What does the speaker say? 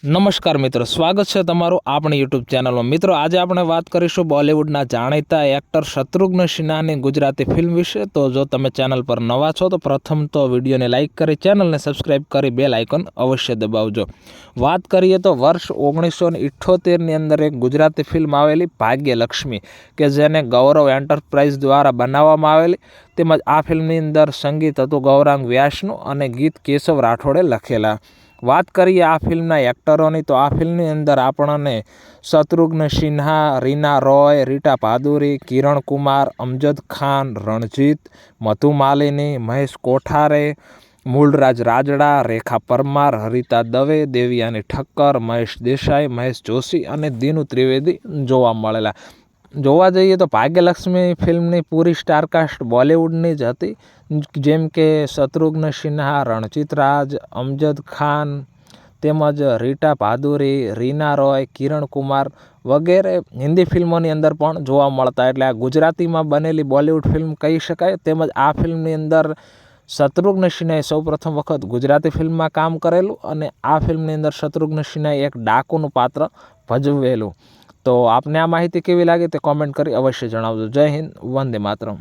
નમસ્કાર મિત્રો, સ્વાગત છે તમારું આપણી યુટ્યુબ ચેનલમાં। મિત્રો, આજે આપણે વાત કરીશું બોલિવૂડના જાણીતા એક્ટર શત્રુઘ્ન સિન્હાની ગુજરાતી ફિલ્મ વિશે। તો જો તમે ચેનલ પર નવા છો તો પ્રથમ તો વિડીયોને લાઇક કરી ચેનલને સબસ્ક્રાઈબ કરી બેલ આઇકન અવશ્ય દબાવજો। વાત કરીએ તો વર્ષ 1978ની અંદર એક ગુજરાતી ફિલ્મ આવેલી ભાગ્યલક્ષ્મી, કે જેને ગૌરવ એન્ટરપ્રાઇઝ દ્વારા બનાવવામાં આવેલી। તેમજ આ ફિલ્મની અંદર સંગીત હતું ગૌરાંગ વ્યાસનું અને ગીત કેશવ રાઠોડે લખેલા। વાત કરીએ આ ફિલ્મના એક્ટરોની, તો આ ફિલ્મની અંદર આપણને શત્રુઘ્ન સિન્હા, રીના રોય, રીટા ભાદુરી, કિરણ કુમાર, અમજદ ખાન, રણજીત, મધુ માલિની, મહેશ કોઠારે, મૂળરાજ રાજડા, રેખા પરમાર, હરિતા દવે, દેવયાની ઠક્કર, મહેશ દેસાઈ, મહેશ જોશી અને દીનુ ત્રિવેદી જોવા મળેલા। જોવા જઈએ તો ભાગ્યલક્ષ્મી ફિલ્મની પૂરી સ્ટારકાસ્ટ બોલિવૂડની જ હતી, જેમ કે શત્રુઘ્ન સિન્હા, રણજીત રાજ, અમજદ ખાન તેમજ રીટા ભાદુરી, રીના રોય, કિરણ કુમાર વગેરે હિન્દી ફિલ્મોની અંદર પણ જોવા મળતા। એટલે આ ગુજરાતીમાં બનેલી બોલિવૂડ ફિલ્મ કહી શકાય। તેમજ આ ફિલ્મની અંદર શત્રુઘ્ન સિન્હાએ સૌપ્રથમ વખત ગુજરાતી ફિલ્મમાં કામ કરેલું અને આ ફિલ્મની અંદર શત્રુઘ્ન સિન્હાએ એક ડાકુનું પાત્ર ભજવેલું। તો આપને આ માહિતી કેવી લાગી તે કોમેન્ટ કરી અવશ્ય જણાવજો। જય હિન્દ, વંદે માતરમ।